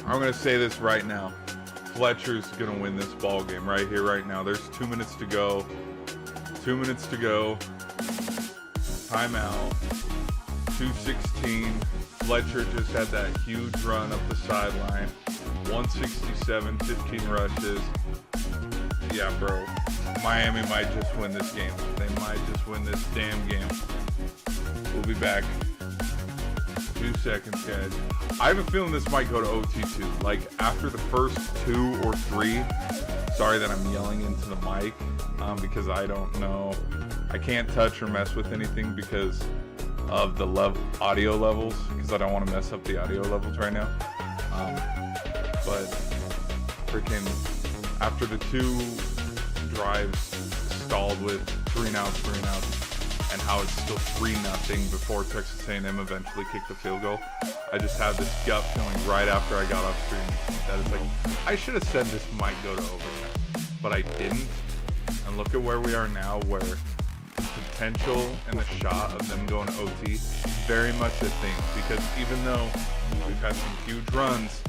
I'm going to say this right now. Fletcher's going to win this ball game right here, right now. There's 2 minutes to go. 2 minutes to go. Timeout. 2:16. Fletcher just had that huge run up the sideline. 167, 15 rushes. Yeah, bro. Miami might just win this game. They might just win this damn game. We'll be back. 2 seconds, guys. I have a feeling this might go to OT too. Like, after the first 2 or 3, sorry that I'm yelling into the mic, because I don't know. I can't touch or mess with anything because of the audio levels, because I don't want to mess up the audio levels right now. But freaking after the 2 drives stalled with 3 and outs, and how it's still 3-0 before Texas A&M eventually kicked the field goal, I just have this gut feeling right after I got off stream that it's like, I should have said this might go to overtime, but I didn't. And look at where we are now, where the potential and the shot of them going to OT very much a thing, because even though we've had some huge runs,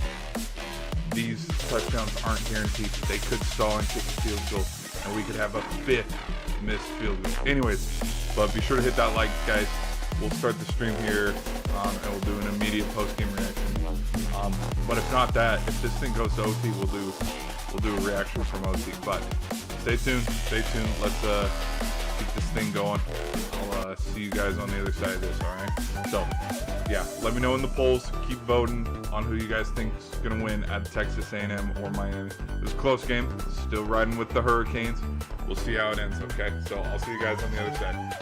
these touchdowns aren't guaranteed. They could stall and kick a field goal, and we could have a 5th missed field goal. Anyways, but be sure to hit that like, guys. We'll start the stream here, and we'll do an immediate post-game reaction. But if not that, if this thing goes to OT, we'll do a reaction from OT. But stay tuned. Let's keep this thing going. I'll see you guys on the other side of this. All right. So yeah, let me know in the polls. Keep voting on who you guys think is gonna win at Texas A&M or Miami. It was a close game. Still riding with the Hurricanes. We'll see how it ends. Okay. So I'll see you guys on the other side.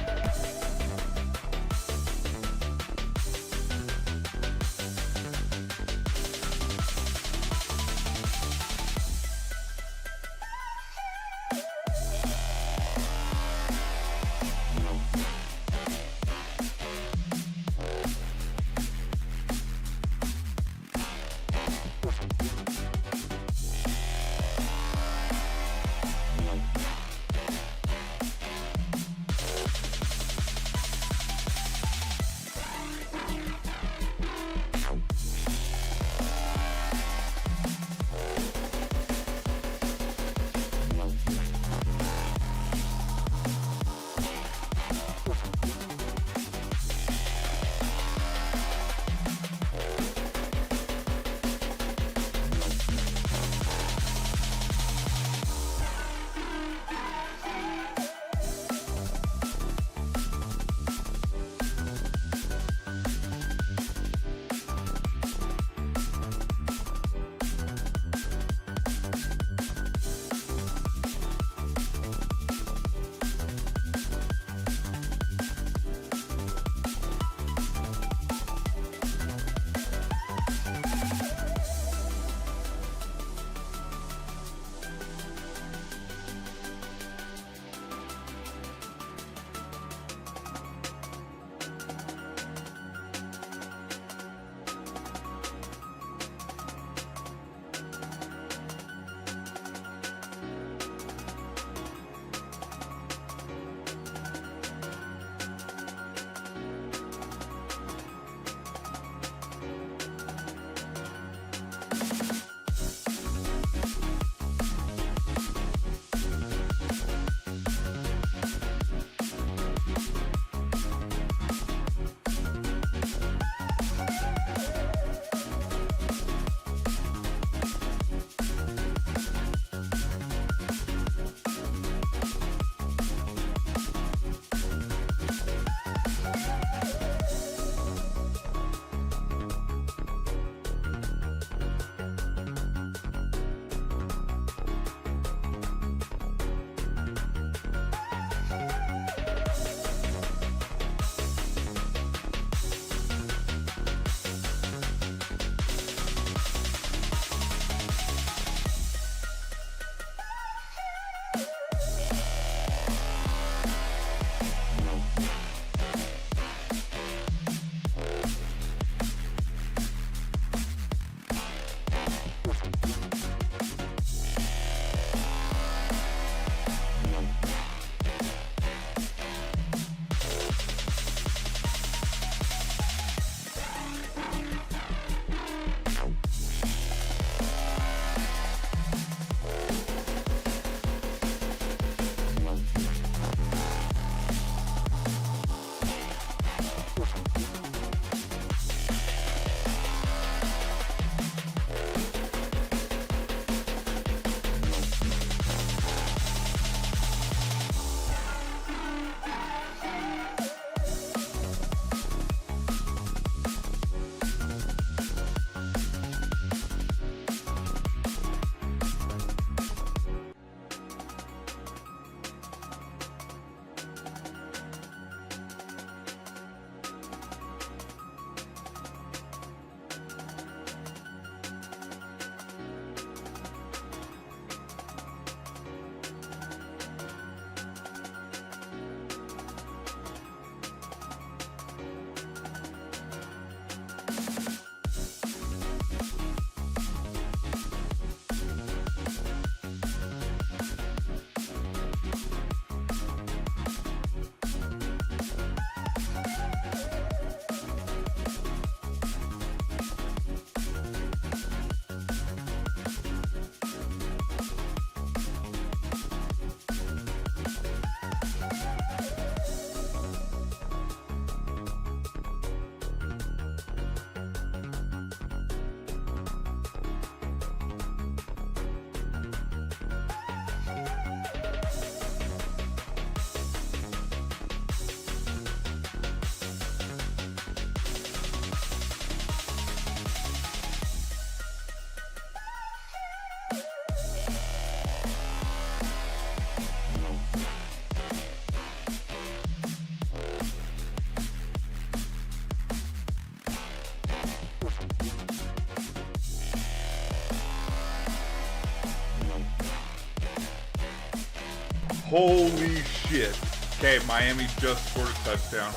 Holy shit. Okay, Miami just scored a touchdown.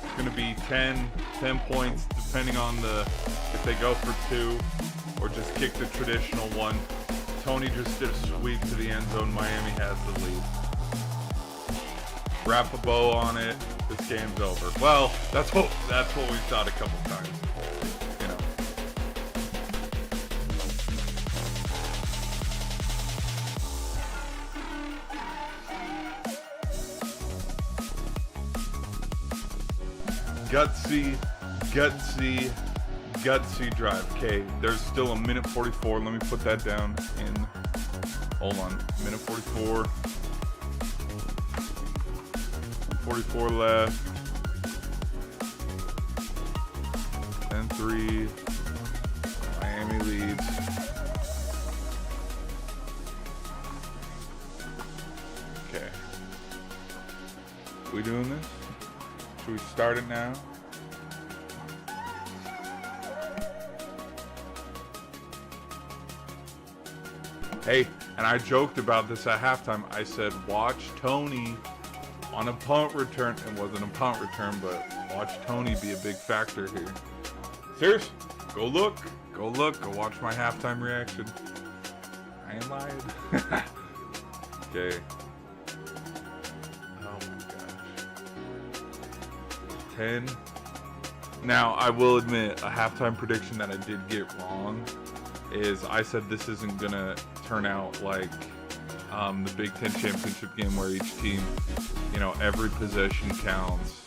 It's going to be 10 points, depending on if they go for 2 or just kick the traditional one. Tony just did a sweep to the end zone. Miami has the lead. Wrap a bow on it. This game's over. Well, that's what we thought a couple times. You know. Gutsy drive. Okay, there's still a minute 44. Let me put that down in. Hold on. Minute 44. 44 left. 10-3. Miami leads. Okay. We doing this? Should we start it now? Hey, and I joked about this at halftime. I said, watch Tony on a punt return. It wasn't a punt return, but watch Tony be a big factor here. Serious? Go look. Go watch my halftime reaction. I ain't lying. Okay. Oh my gosh. 10. Now, I will admit, a halftime prediction that I did get wrong is I said this isn't going to turn out like the Big Ten championship game where each team, you know, every possession counts.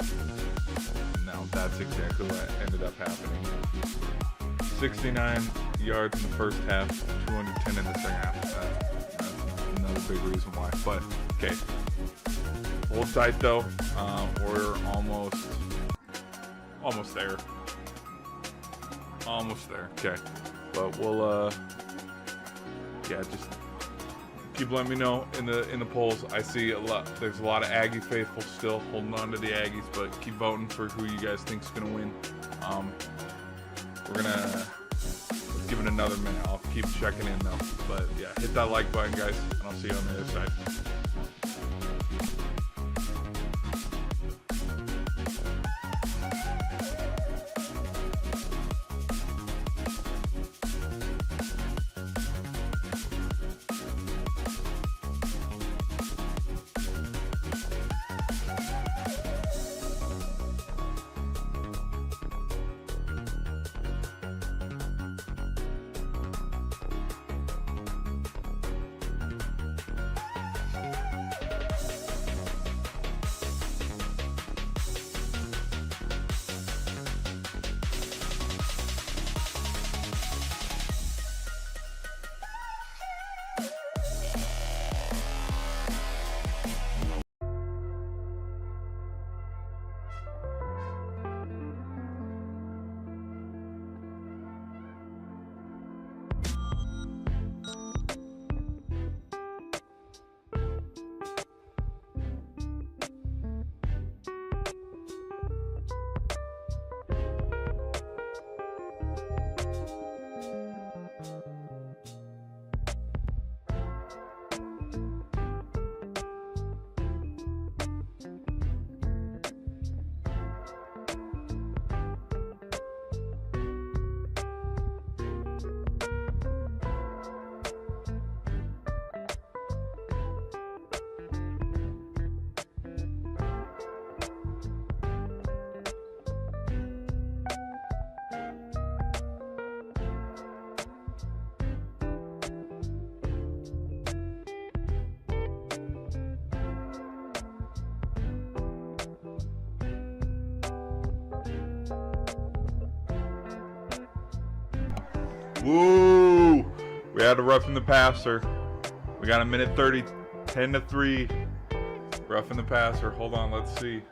Now that's exactly what ended up happening. 69 yards in the first half, 210 in the second half. That's another big reason why. But okay, hold tight though. We're almost there. Almost there. Okay, but we'll yeah, just keep letting me know in the polls. I see there's a lot of Aggie faithful still holding on to the Aggies, but keep voting for who you guys think is gonna win. Let's give it another minute. I'll keep checking in though. But yeah, hit that like button, guys, and I'll see you on the other side. Woo! We had to roughing the passer. We got a minute 30, 10-3. Roughing the passer. Hold on, let's see.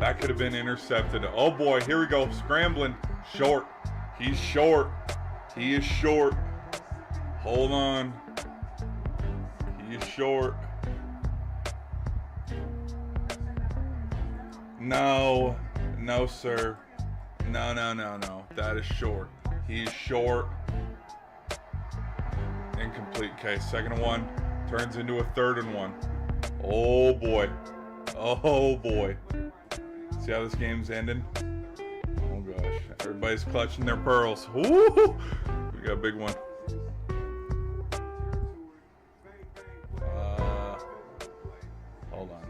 That could have been intercepted. Oh boy, here we go. Scrambling. Short. He's short. He is short. Hold on. He is short. No. No, sir. No, no, no, no. That is short. He's short. Incomplete. Okay, second and 1. Turns into a third and 1. Oh boy. Oh boy. See how this game's ending? Oh gosh. Everybody's clutching their pearls. Woo! We got a big one. Hold on.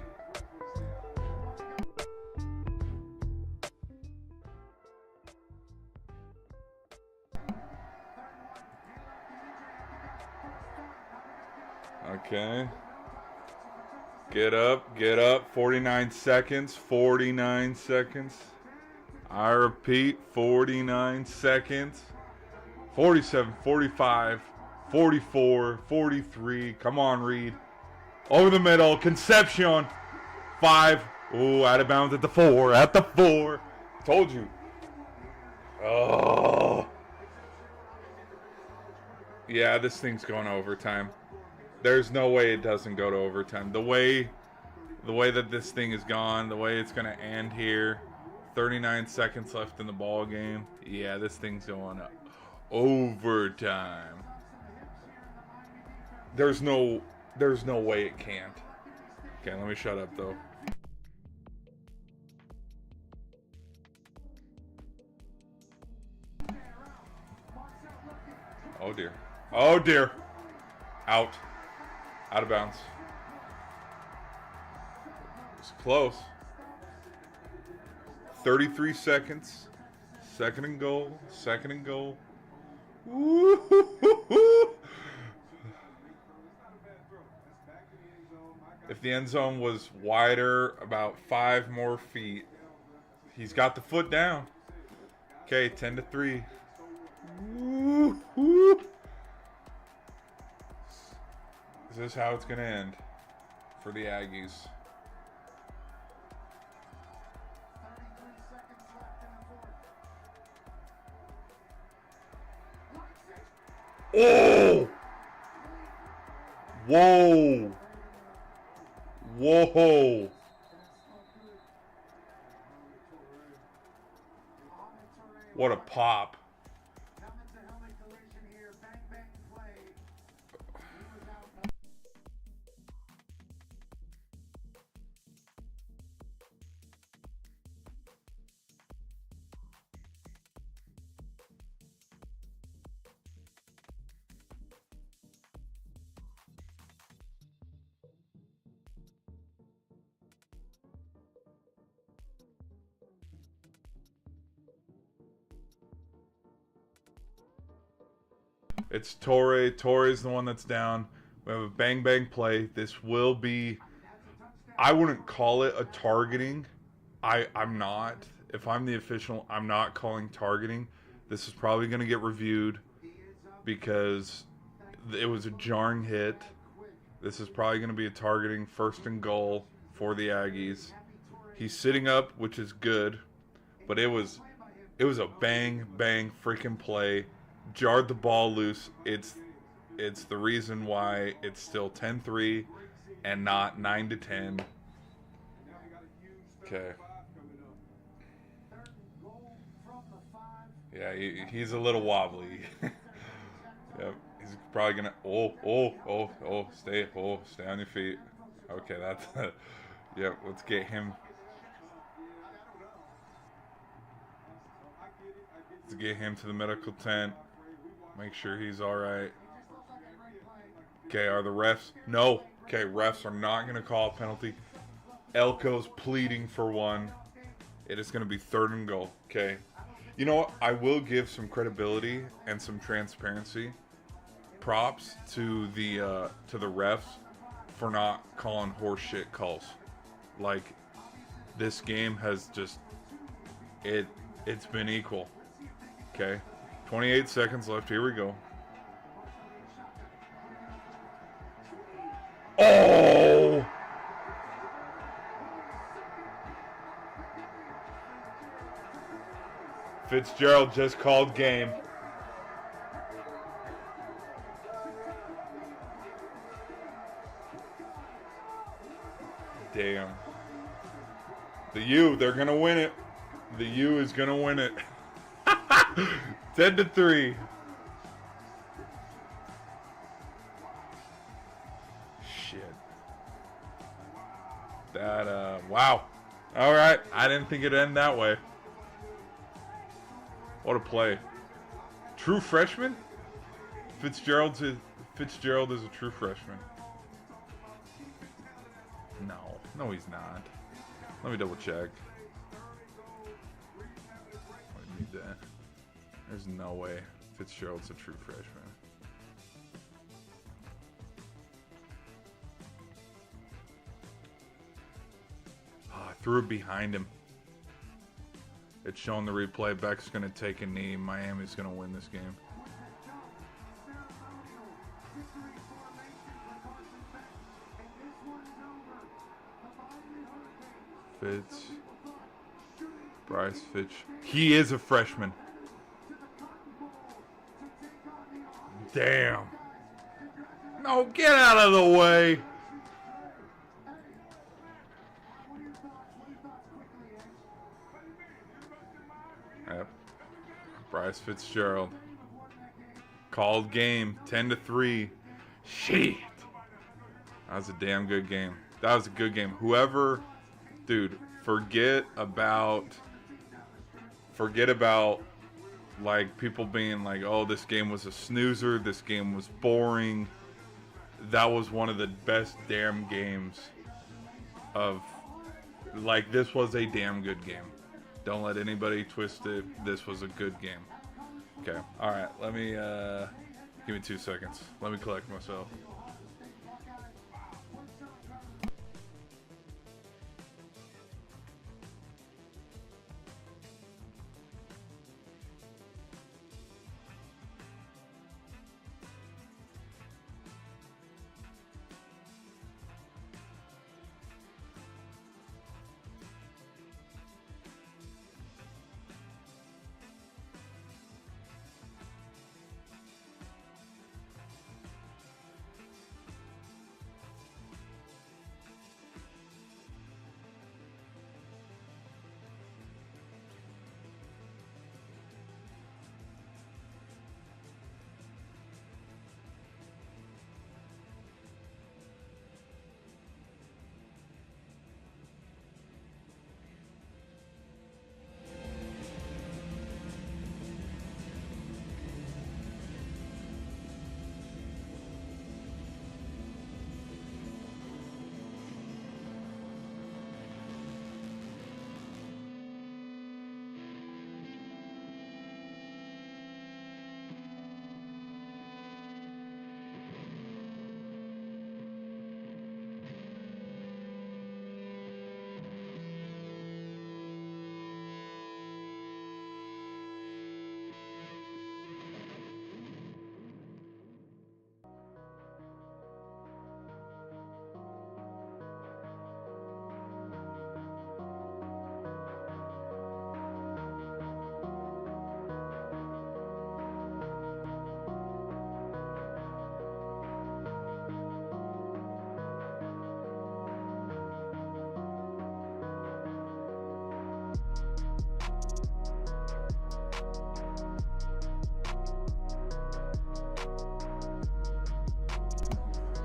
Okay. Get up, get up. 49 seconds, 49 seconds. I repeat, 49 seconds. 47, 45, 44, 43. Come on, Reed. Over the middle, Concepcion. 5. Ooh, out of bounds at the 4, at the 4. Told you. Oh. Yeah, this thing's going to overtime. There's no way it doesn't go to overtime. The way that this thing is gone, the way it's going to end here, 39 seconds left in the ball game. Yeah, this thing's going up overtime. There's no way it can't. Okay, let me shut up though. Oh dear. Oh dear. Out. Out of bounds. It's close. 33 seconds. Second and goal. Second and goal. Woo-hoo-hoo-hoo. If the end zone was wider, about 5 more feet. He's got the foot down. Okay, 10-3. Woo-hoo. Is this how it's going to end for the Aggies? Oh! Whoa! Whoa! What a pop. It's Torre. Torre's the one that's down. We have a bang play. This will be, I wouldn't call it a targeting. I'm not. If I'm the official, I'm not calling targeting. This is probably going to get reviewed because it was a jarring hit. This is probably going to be a targeting, first and goal for the Aggies. He's sitting up, which is good, but it was a bang freaking play. Jarred the ball loose. It's the reason why it's still 10-3 and not 9-10. Okay. Yeah, he's a little wobbly. Yep. He's probably gonna. Stay on your feet. Okay, that's. Yep. Let's get him. Let's get him to the medical tent. Make sure he's all right. Okay, are the refs? No. Okay, refs are not going to call a penalty. Elko's pleading for one. It is going to be third and goal. Okay. You know what? I will give some credibility and some transparency. Props to the refs for not calling horseshit calls. Like, this game has just it's been equal. Okay. 28 seconds left. Here we go. Oh! Fitzgerald just called game. Damn. The U, they're going to win it. The U is going to win it. 10-3. Shit. That, wow. All right. I didn't think it'd end that way. What a play. True freshman? Fitzgerald is a true freshman. No, he's not. Let me double check. I need that. There's no way Fitzgerald's a true freshman. Oh, I threw it behind him. It's showing the replay. Beck's going to take a knee. Miami's going to win this game. Bryce Fitch. He is a freshman. Damn. No, get out of the way. Yep. Bryce Fitzgerald. Called game. 10-3. Shit. That was a damn good game. That was a good game. Whoever... Dude, forget about like people being like, oh, this game was a snoozer, this game was boring. That was one of the best damn games of, like, this was a damn good game. Don't let anybody twist it. This was a good game. Okay, all right, let me, give me 2 seconds. Let me collect myself.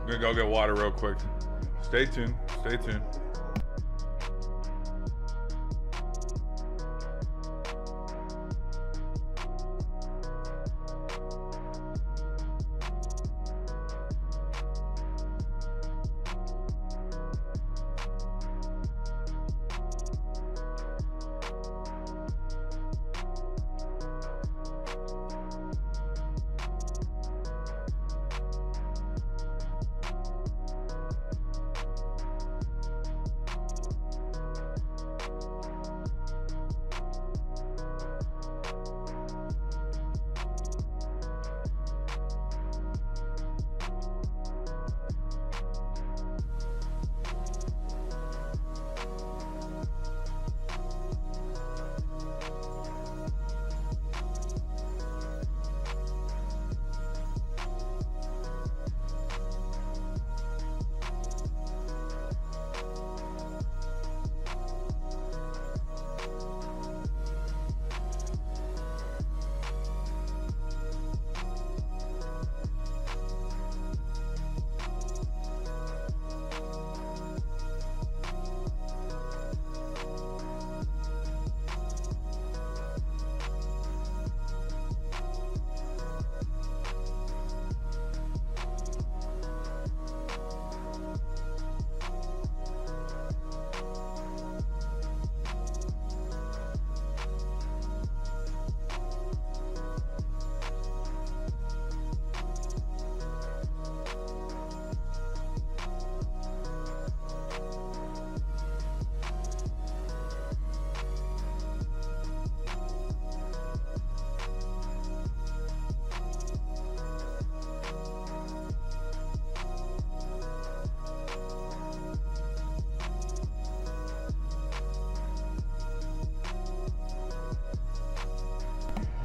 I'm gonna go get water real quick. Stay tuned. Stay tuned.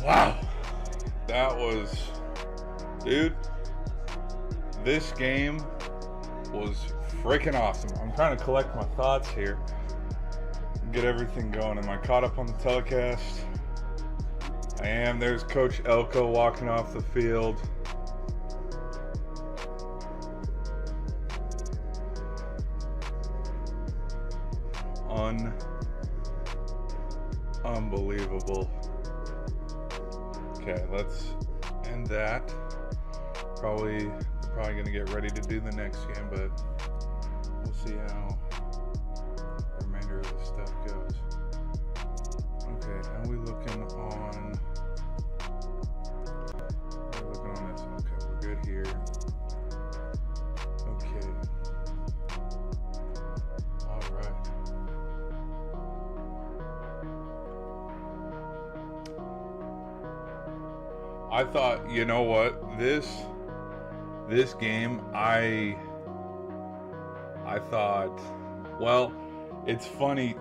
Wow. That was... Dude, this game was freaking awesome. I'm trying to collect my thoughts here. Get everything going. Am I caught up on the telecast? I am. There's Coach Elko walking off the field. Unbelievable. Okay, let's end that. Probably gonna get ready to do the next game, but we'll see how the remainder of the stuff goes. Okay, how are we looking on? We're looking on this. Okay, we're good here. Okay. All right. I thought, you know what, this game, I thought, well, it's funny,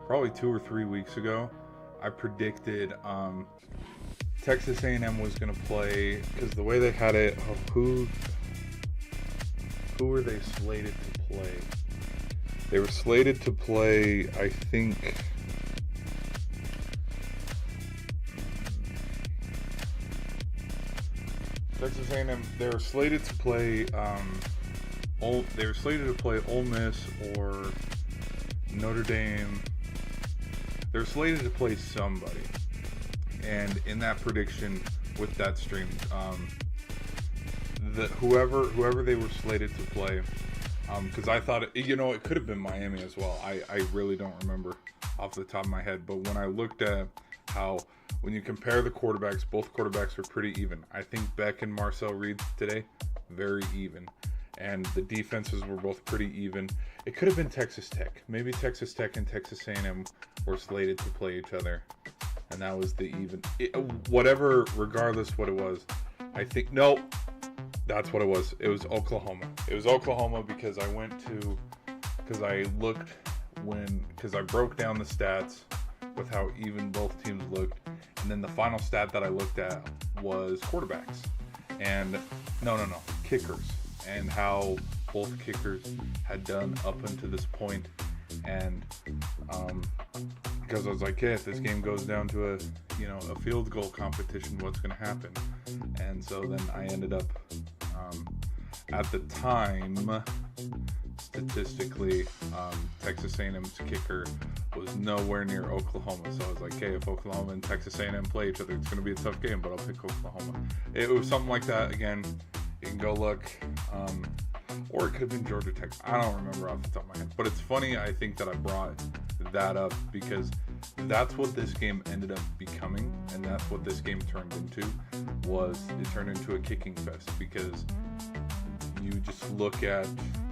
probably 2 or 3 weeks ago, I predicted Texas A&M was going to play, because the way they had it, who were they slated to play? They were slated to play, I think... Texas A&M. They were slated to play. They were slated to play Ole Miss or Notre Dame. They were slated to play somebody, and in that prediction with that stream, whoever they were slated to play, because I thought it could have been Miami as well. I really don't remember off the top of my head, but when I looked at how. When you compare the quarterbacks, both quarterbacks are pretty even. I think Beck and Marcel Reed today, very even. And the defenses were both pretty even. It could have been Texas Tech. Maybe Texas Tech and Texas A&M were slated to play each other. And that was the even. Whatever, regardless what it was. I think, no, that's what it was. It was Oklahoma. It was Oklahoma because I broke down the stats with how even both teams looked. And then the final stat that I looked at was quarterbacks. And kickers. And how both kickers had done up until this point. And because I was like, if this game goes down to a field goal competition, what's going to happen? And so then I ended up, at the time, statistically, Texas A&M's kicker was nowhere near Oklahoma. So I was like, if Oklahoma and Texas A&M play each other, it's going to be a tough game, but I'll pick Oklahoma. It was something like that. Again, you can go look. Or it could have been Georgia Tech. I don't remember off the top of my head. But it's funny, I think, that I brought that up because that's what this game ended up becoming. And that's what this game turned into. It turned into a kicking fest because you just look at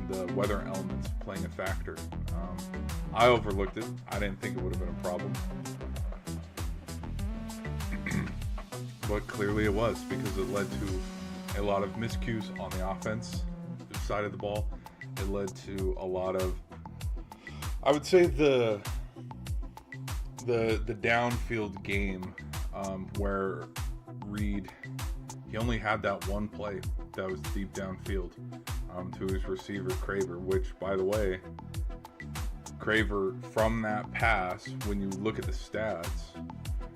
the weather elements playing a factor. I overlooked it. I didn't think it would have been a problem. But clearly it was because it led to a lot of miscues on the offense side of the ball. It led to a lot of, I would say, the downfield game where Reed, he only had that one play that was deep downfield to his receiver Craver, which, by the way, Craver, from that pass, when you look at the stats,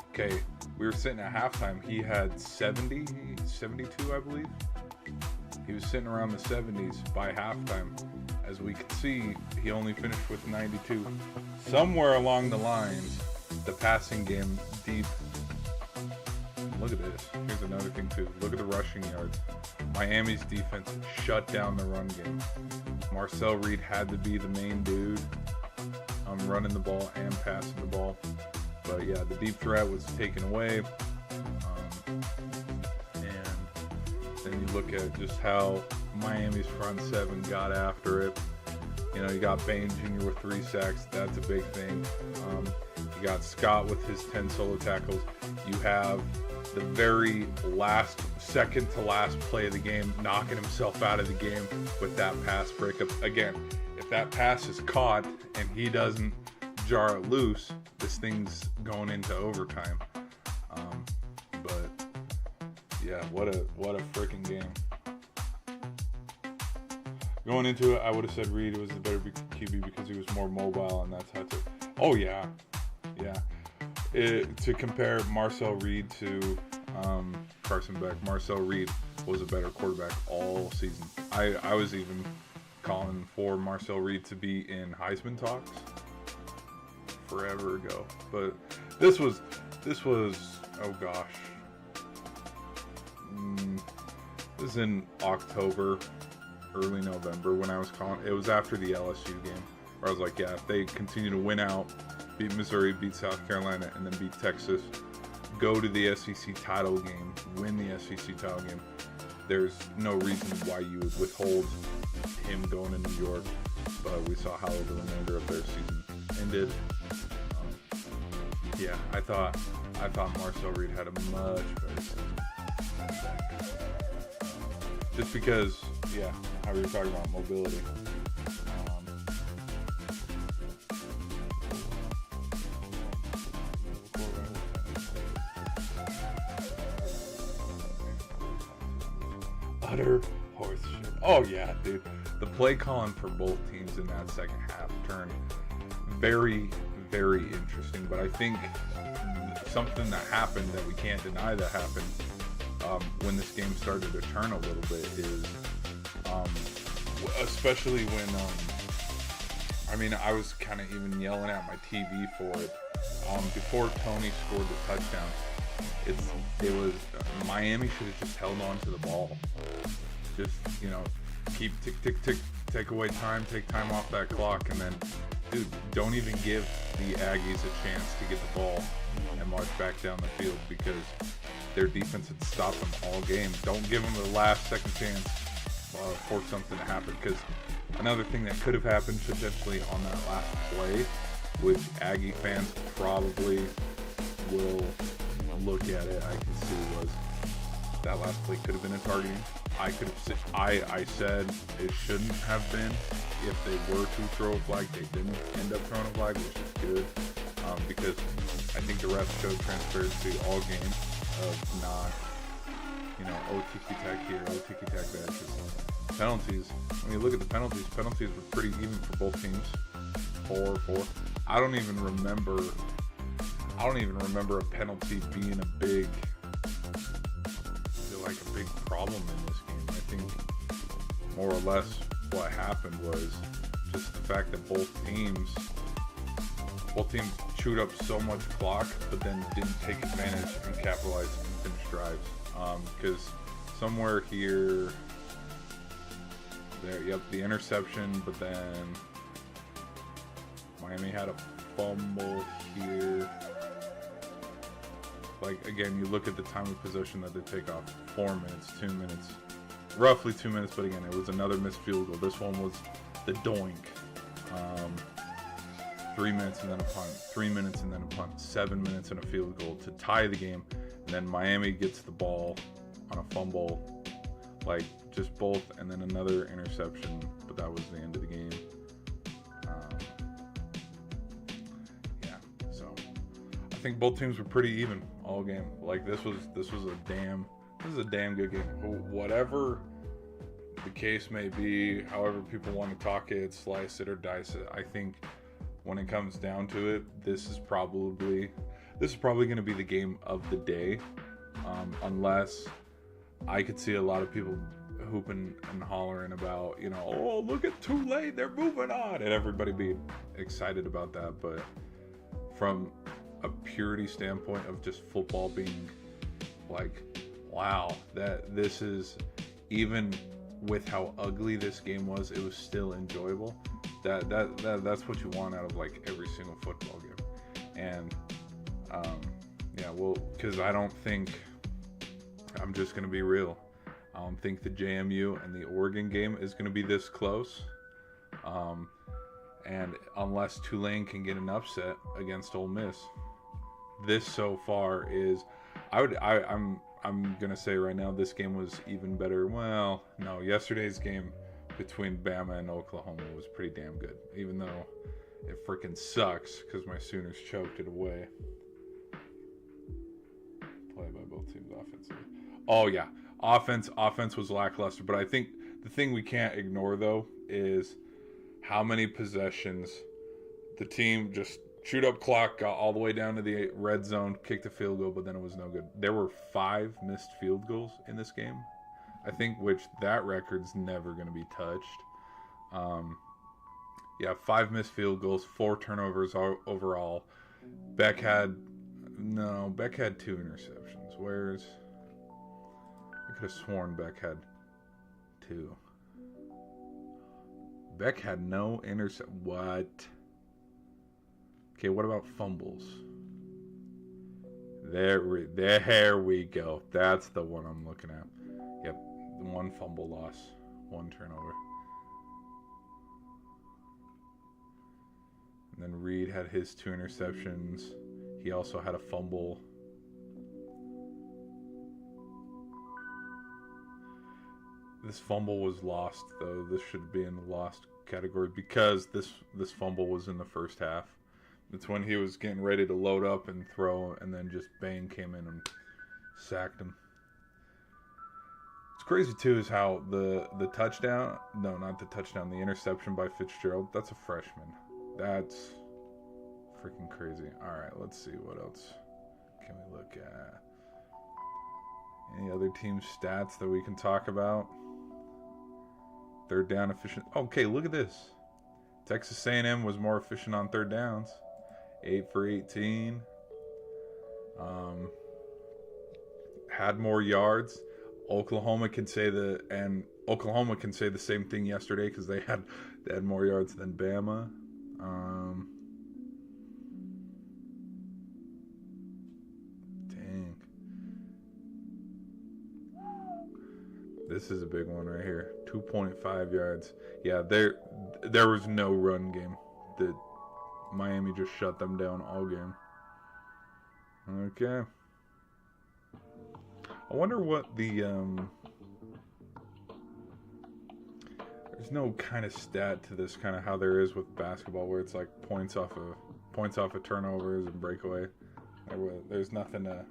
okay, we were sitting at halftime, he had 72, I believe. He was sitting around the 70s by halftime. As we could see, he only finished with 92. Somewhere along the lines, the passing game deep. Look at this. Here's another thing too. Look at the rushing yards. Miami's defense shut down the run game. Marcel Reed had to be the main dude running the ball and passing the ball. But yeah, the deep threat was taken away. And you look at just how Miami's front seven got after it. You got Bain Jr. with 3 sacks. That's a big thing. You got Scott with his 10 solo tackles. You have the very second to last play of the game, knocking himself out of the game with that pass breakup. Again, if that pass is caught and he doesn't jar it loose, this thing's going into overtime. But yeah, what a freaking game. Going into it, I would have said Reed was the better QB because he was more mobile, and that's how to. Oh yeah. To compare Marcel Reed to Carson Beck, Marcel Reed was a better quarterback all season. I was even calling for Marcel Reed to be in Heisman talks forever ago, but this was oh gosh, this is in October, early November when I was calling. It was after the LSU game where I was like, yeah, if they continue to win out, beat Missouri, beat South Carolina, and then beat Texas, go to the SEC title game, win the SEC title game, there's no reason why you would withhold him going to New York. But we saw how the remainder of their season ended. Yeah, I thought Marcel Reed had a much better season. Just because, yeah, how we were talking about mobility. Utter horse shit. Oh yeah, dude. The play calling for both teams in that second half turned very, very interesting. But I think something that happened that we can't deny that happened when this game started to turn a little bit is, especially when, I was kind of even yelling at my TV for it. Before Tony scored the touchdown, it was Miami should have just held on to the ball. Just, keep tick, take away time, take time off that clock, and then, dude, don't even give the Aggies a chance to get the ball and march back down the field because their defense had stopped them all game. Don't give them the last second chance for something to happen, because another thing that could have happened potentially on that last play, which Aggie fans probably will look at it, I can see, was that last play could have been a targeting. I said it shouldn't have been if they were to throw a flag. They didn't end up throwing a flag, which is good, because I think the refs showed transparency all game of not, ticky-tack here, ticky-tack there. Penalties, when you look at the penalties were pretty even for both teams. 4-4. I don't even remember a penalty being a big problem in this game. I think more or less what happened was just the fact that both teams chewed up so much clock, but then didn't take advantage and capitalize and finish drives. Because somewhere here, the interception, but then Miami had a fumble here. Again, you look at the time of possession that they take off, 4 minutes, 2 minutes, roughly 2 minutes, but again, it was another missed field goal. This one was the doink. 3 minutes and then a punt, 3 minutes and then a punt, 7 minutes and a field goal to tie the game. And then Miami gets the ball on a fumble, just both, and then another interception, but that was the end of the game. I think both teams were pretty even all game. This was a damn good game. Whatever the case may be, however people want to talk it, slice it or dice it, I think when it comes down to it, this is probably going to be the game of the day, unless I could see a lot of people hooping and hollering about, oh, look at Tulane, they're moving on, and everybody being excited about that. But from a purity standpoint of just football being wow, that this is, even with how ugly this game was, it was still enjoyable. That's what you want out of every single football game. And because I don't think, I'm just gonna be real, I don't think the JMU and the Oregon game is gonna be this close. And unless Tulane can get an upset against Ole Miss, this so far is, I'm gonna say right now, this game was even better. Well, no, yesterday's game between Bama and Oklahoma was pretty damn good, even though It freaking sucks because my Sooners choked it away. Play by both teams offensively. Oh, yeah. Offense was lackluster. But I think the thing we can't ignore, though, is how many possessions the team just chewed up clock, got all the way down to the red zone, kicked a field goal, but then it was no good. There were 5 missed field goals in this game, I think, which that record's never going to be touched. 5 missed field goals, 4 turnovers overall. Beck had 2 interceptions. I could have sworn Beck had 2. Beck had no intercept. What? Okay, what about fumbles? There we go. That's the one I'm looking at. Yep, 1 fumble loss, 1 turnover. And then Reed had his 2 interceptions. He also had a fumble. This fumble was lost, though. This should be in the lost category because this fumble was in the first half. It's when he was getting ready to load up and throw, and then just bang came in and sacked him. What's crazy, too, is how the touchdown... No, not the touchdown. The interception by Fitzgerald, that's a freshman. That's freaking crazy. All right, let's see. What else can we look at? Any other team stats that we can talk about? Third down efficient. Okay, look at this. Texas A&M was more efficient on third downs. 8 for 18. Had more yards. Oklahoma can say the same thing yesterday because they had more yards than Bama. Dang. This is a big one right here. 2.5 yards. Yeah, there was no run game. Miami just shut them down all game. Okay. I wonder what the there's no kind of stat to this, kind of how there is with basketball, where it's like points off of turnovers and breakaway. There's nothing to.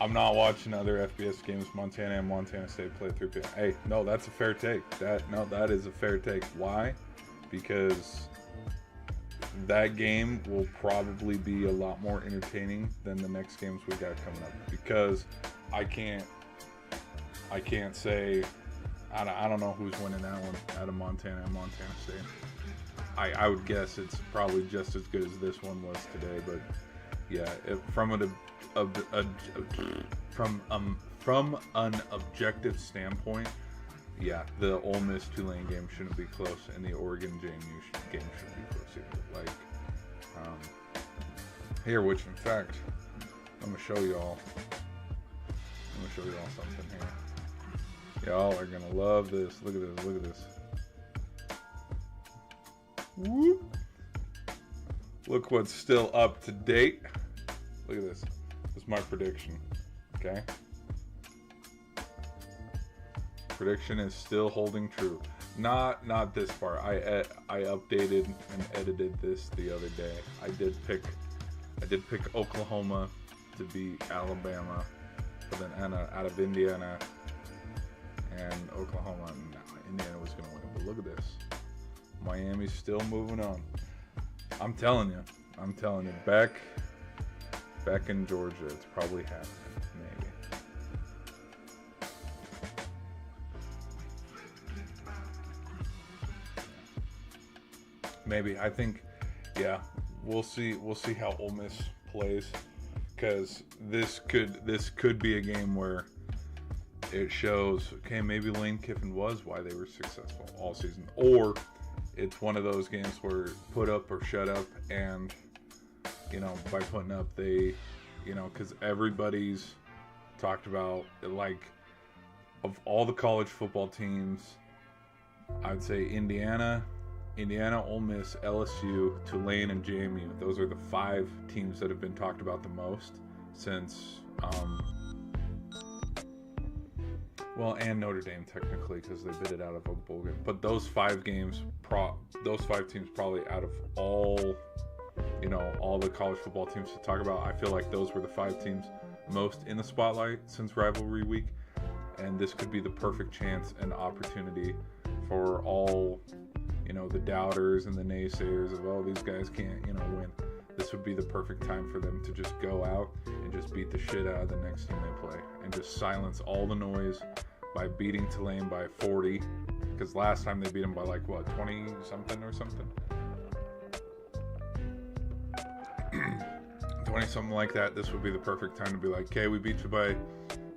I'm not watching other FBS games. Montana and Montana State play 3 p.m. Hey, no, that's a fair take. That is a fair take. Why? Because that game will probably be a lot more entertaining than the next games we got coming up. Because I can't say I don't know who's winning that one out of Montana and Montana State. I would guess it's probably just as good as this one was today, but yeah, from an objective standpoint, yeah, the Ole Miss Tulane game shouldn't be close, and the Oregon JMU game shouldn't be close either. Here, which in fact, I'm gonna show y'all something here. Y'all are gonna love this. Look at this. Whoop. Look what's still up to date. Look at this. This is my prediction. Okay. Prediction is still holding true. Not this far. I updated and edited this the other day. I did pick Oklahoma to beat Alabama, but then out of Indiana and Oklahoma, Indiana was going to win. But look at this. Miami's still moving on. I'm telling you, back in Georgia, it's probably happening, maybe. I think, yeah, we'll see how Ole Miss plays, because this could be a game where it shows, okay, maybe Lane Kiffin was why they were successful all season, or it's one of those games where put up or shut up, and by putting up, they, because everybody's talked about, like, of all the college football teams, I'd say Indiana, Ole Miss, LSU, Tulane, and JMU. Those are the 5 teams that have been talked about the most since Well, and Notre Dame technically because they bid it out of a bowl game. But those 5 games, those 5 teams probably out of all, all the college football teams to talk about, I feel like those were the 5 teams most in the spotlight since rivalry week. And this could be the perfect chance and opportunity for all, the doubters and the naysayers of, oh, these guys can't, win. This would be the perfect time for them to just go out and just beat the shit out of the next team they play and just silence all the noise by beating Tulane by 40. Because last time they beat them by 20 something or something. 20 something like that. This would be the perfect time to be like, okay, we beat you by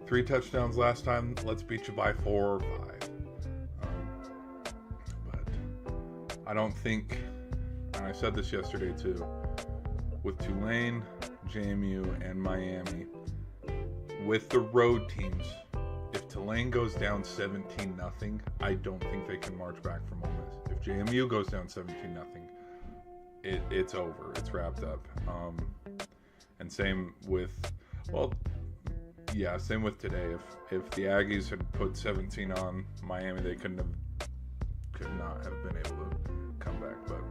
3 touchdowns last time. Let's beat you by 4 or 5. But I don't think, and I said this yesterday too, with Tulane, JMU, and Miami, with the road teams, if Tulane goes down 17-0, I don't think they can march back from Ole Miss. If JMU goes down 17-0, it's over. It's wrapped up. And same with, same with today. If the Aggies had put 17 on Miami, they could not have been able to come back. But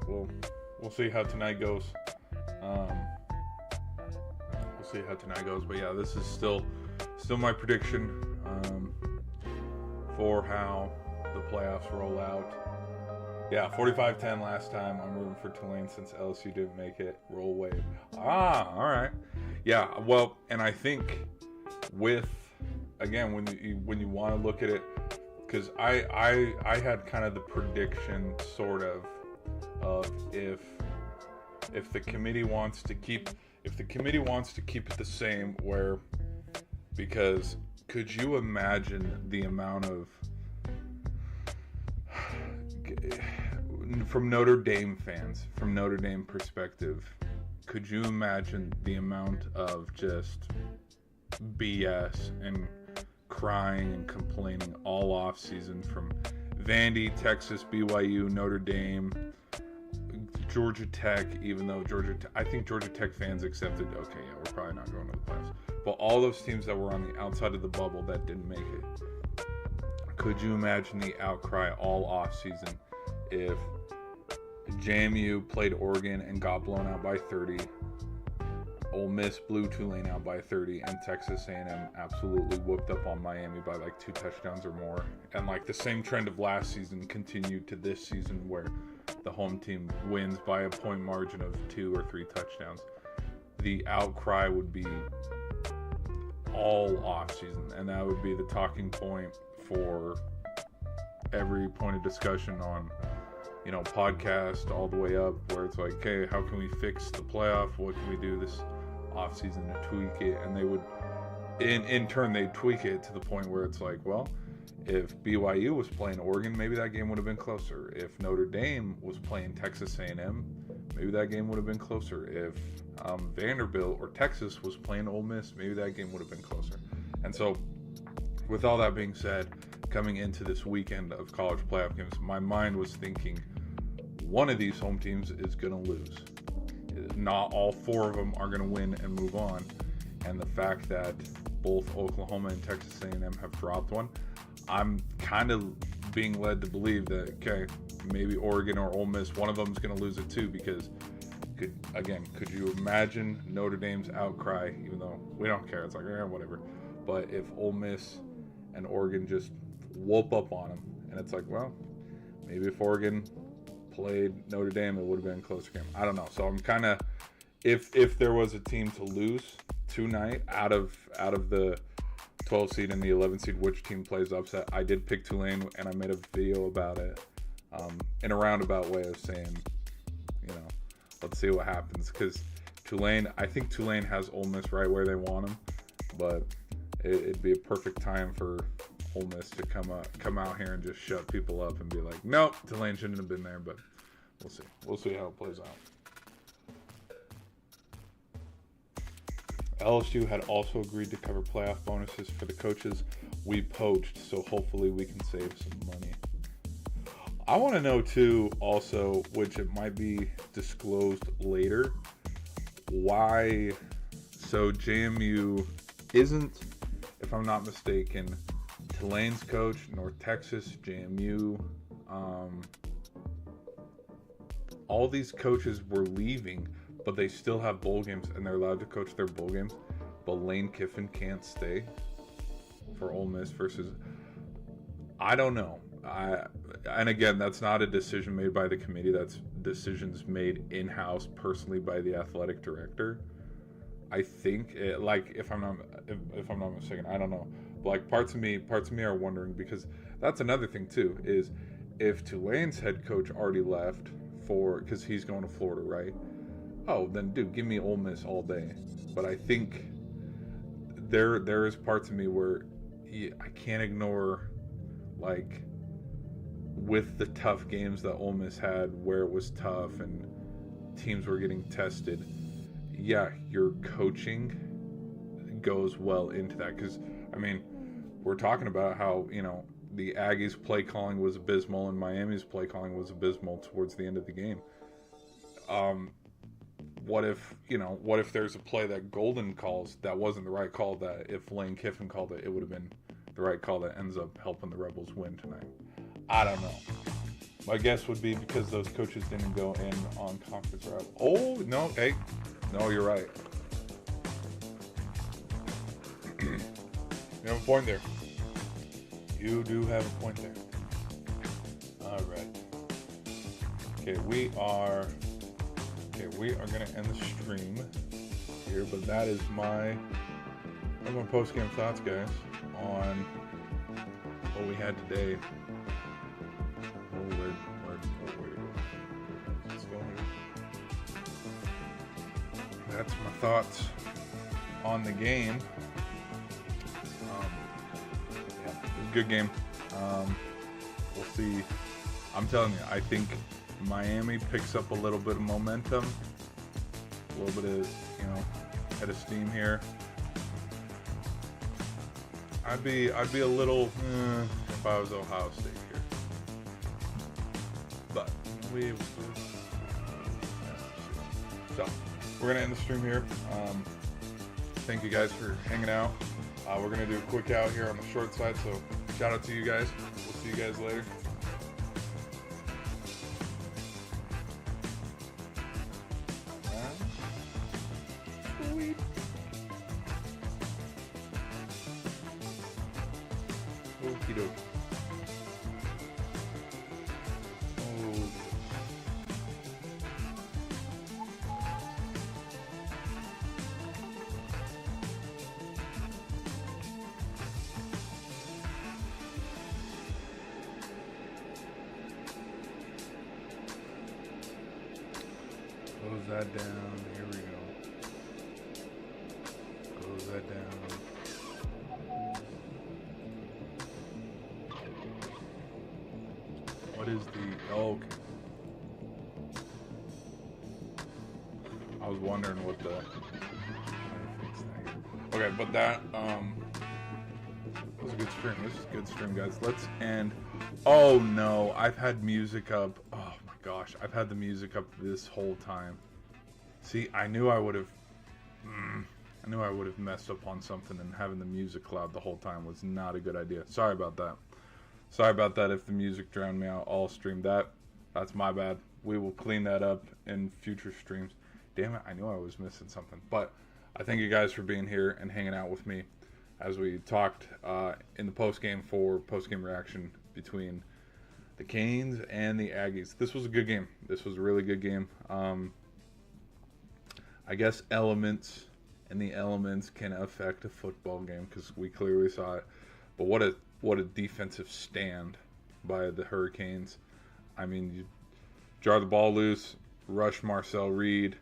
we'll see how tonight goes. But yeah, this is still my prediction for how the playoffs roll out. Yeah, 45-10 last time. I'm rooting for Tulane since LSU didn't make it. Roll wave. All right. Yeah, well, and I think with, again, when you want to look at it, because I had kind of the prediction sort of if the committee wants to keep it the same, where, because could you imagine the amount of, from Notre Dame fans, from Notre Dame perspective, could you imagine the amount of just BS and crying and complaining all off season from Vandy, Texas, BYU, Notre Dame, Georgia Tech, even though I think Georgia Tech fans accepted, okay, yeah, we're probably not going to the playoffs. But all those teams that were on the outside of the bubble that didn't make it, could you imagine the outcry all off season if JMU played Oregon and got blown out by 30, Ole Miss blew Tulane out by 30, and Texas A&M absolutely whooped up on Miami by 2 touchdowns or more, and the same trend of last season continued to this season where the home team wins by a point margin of 2 or 3 touchdowns. The outcry would be all off season, and that would be the talking point for every point of discussion on podcast all the way up, where it's like, okay, how can we fix the playoff? What can we do this off season to tweak it? And they would, in turn, they tweak it to the point where it's like, well, if BYU was playing Oregon, maybe that game would have been closer. If Notre Dame was playing Texas A&M, maybe that game would have been closer. If Vanderbilt or Texas was playing Ole Miss, maybe that game would have been closer. And so, with all that being said, coming into this weekend of college playoff games, my mind was thinking one of these home teams is going to lose. Not all 4 of them are going to win and move on. And the fact that both Oklahoma and Texas A&M have dropped one, I'm kind of being led to believe that, okay, maybe Oregon or Ole Miss, one of them is going to lose it too, because could you imagine Notre Dame's outcry, even though we don't care, it's like, whatever. But if Ole Miss and Oregon just whoop up on them, and it's like, well, maybe if Oregon played Notre Dame, it would have been a closer game. I don't know. So I'm kind of, if there was a team to lose tonight out of the 12 seed and the 11 seed, which team plays upset, I did pick Tulane, and I made a video about it in a roundabout way of saying, let's see what happens, because I think Tulane has Ole Miss right where they want them, but it'd be a perfect time for Ole Miss to come out here and just shut people up and be like, nope, Tulane shouldn't have been there. But we'll see how it plays out. LSU had also agreed to cover playoff bonuses for the coaches we poached, so hopefully we can save some money. I want to know too, also, which it might be disclosed later, why. So JMU isn't if I'm not mistaken, Tulane's coach, North Texas, JMU, all these coaches were leaving, but they still have bowl games and they're allowed to coach their bowl games. But Lane Kiffin can't stay for Ole Miss versus, I don't know. And again, that's not a decision made by the committee. That's decisions made in-house personally by the athletic director. I think if I'm not mistaken, I don't know. But like parts of me are wondering, because that's another thing too, is if Tulane's head coach already left because he's going to Florida, right? Oh, then dude, give me Ole Miss all day. But I think there is parts of me where I can't ignore, like, with the tough games that Ole Miss had, where it was tough and teams were getting tested. Yeah, your coaching goes well into that, because I mean, we're talking about how, you know, the Aggies play calling was abysmal and Miami's play calling was abysmal towards the end of the game. What if there's a play that Golden calls that wasn't the right call, that if Lane Kiffin called it, it would have been the right call that ends up helping the Rebels win tonight? I don't know. My guess would be because those coaches didn't go in on conference rival. Oh, no, hey. No, you're right. You have a point there. You do have a point there. All right. Okay, we are going to end the stream here, but that is my post-game thoughts, guys, on what we had today. Let's go here. That's my thoughts on the game. It was a good game. We'll see. I'm telling you, I think Miami picks up a little bit of momentum, a little bit of, head of steam here. I'd be a little if I was Ohio State here, but so we're gonna end the stream here. Thank you guys for hanging out. We're gonna do a quick out here on the short side, so shout out to you guys. We'll see you guys later. Sweet. Okie dokie. Close that down. Here we go. Close that down. What is the... Oh, okay. I was wondering what the... Okay, but that was a good stream. This is a good stream, guys. Let's end... Oh, no. I've had music up. Oh, my gosh. I've had the music up this whole time. See, I knew I would have messed up on something, and having the music loud the whole time was not a good idea. Sorry about that. Sorry about that if the music drowned me out all stream. That's my bad. We will clean that up in future streams. Damn it, I knew I was missing something. But I thank you guys for being here and hanging out with me as we talked in the post-game reaction between the Canes and the Aggies. This was a good game. This was a really good game. I guess elements can affect a football game, because we clearly saw it. But what a defensive stand by the Hurricanes. I mean, you jar the ball loose, rush Marcel Reed,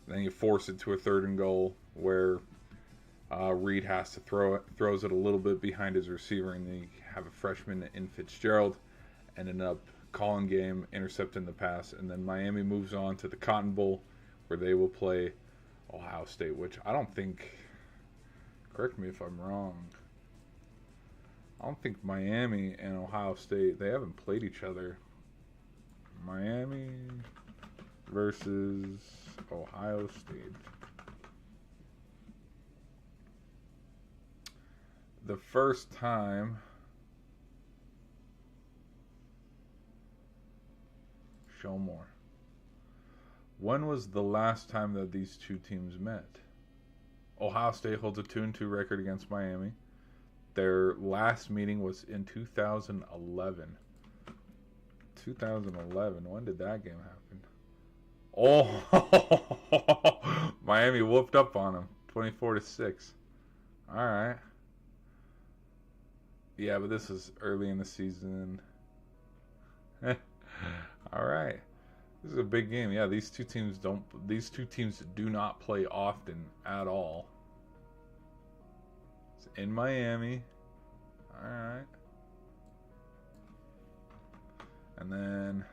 then you force it to a 3rd and goal where Reed has to throw it, throws it a little bit behind his receiver, and then you have a freshman in Fitzgerald ending up calling game, intercepting the pass, and then Miami moves on to the Cotton Bowl where they will play Ohio State, which I don't think, correct me if I'm wrong, I don't think Miami and Ohio State, they haven't played each other. Miami versus Ohio State. the first time. Show more. When was the last time that these two teams met? Ohio State holds a 2-2 record against Miami. Their last meeting was in 2011. 2011. When did that game happen? Oh, Miami whooped up on them, 24-6. All right. Yeah, but this is early in the season. All right. This is a big game. Yeah, these two teams do not play often at all. It's in Miami. All right. And then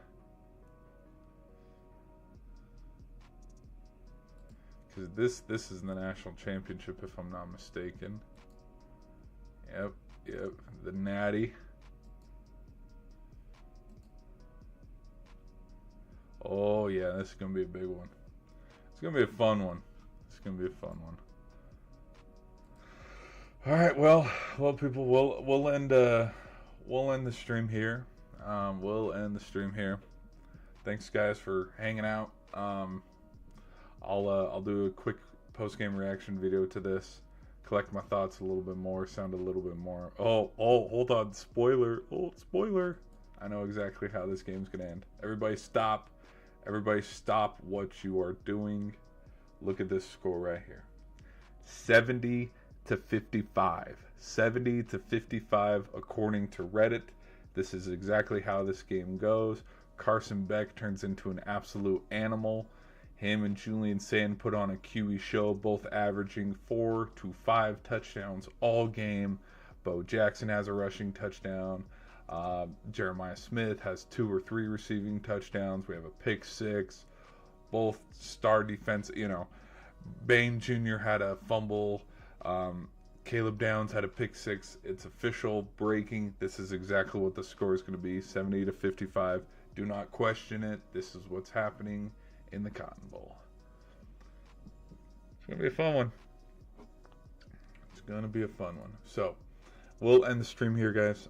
because this is the national championship, if I'm not mistaken. Yep, the Natty. Oh yeah, this is gonna be a big one. It's gonna be a fun one. All right, well, people, we'll end the stream here. We'll end the stream here. Thanks, guys, for hanging out. I'll do a quick post-game reaction video to this. Collect my thoughts a little bit more. Sound a little bit more. Oh, hold on. Spoiler. Oh, spoiler. I know exactly how this game's gonna end. Everybody stop. Everybody stop what you are doing. Look at this score right here. 70-55. 70-55 according to Reddit. This is exactly how this game goes. Carson Beck turns into an absolute animal. Him and Julian Sand put on a QE show, both averaging 4 to 5 touchdowns all game. Bo Jackson has a rushing touchdown. Jeremiah Smith has 2 or 3 receiving touchdowns. We have a pick 6. Both star defense, Bain Jr. had a fumble. Caleb Downs had a pick 6. It's official, breaking. This is exactly what the score is going to be, 70-55. Do not question it. This is what's happening in the Cotton Bowl. It's going to be a fun one. So, we'll end the stream here, guys.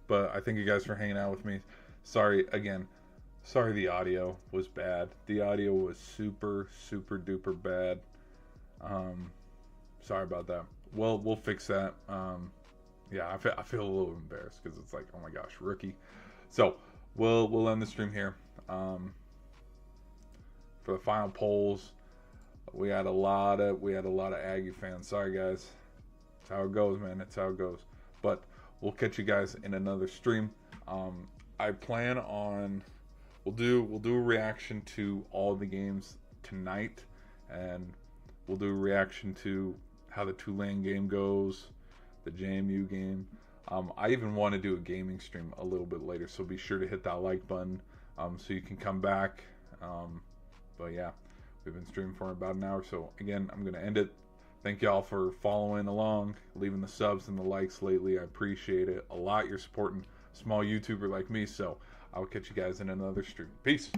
But I thank you guys for hanging out with me. Sorry the audio was bad. The audio was super, super duper bad. Sorry about that. Well, we'll fix that. Yeah, I feel a little embarrassed because it's like, oh my gosh, rookie. So we'll end the stream here. For the final polls, we had a lot of Aggie fans. Sorry guys. It's how it goes, man. It's how it goes. But we'll catch you guys in another stream. I plan on we'll do a reaction to all the games tonight, and we'll do a reaction to how the Tulane game goes, the JMU game. I even want to do a gaming stream a little bit later, so be sure to hit that like button so you can come back. But yeah, we've been streaming for about an hour, so again, I'm going to end it. Thank y'all for following along, leaving the subs and the likes lately. I appreciate it a lot. You're supporting a small YouTuber like me, so I'll catch you guys in another stream. Peace.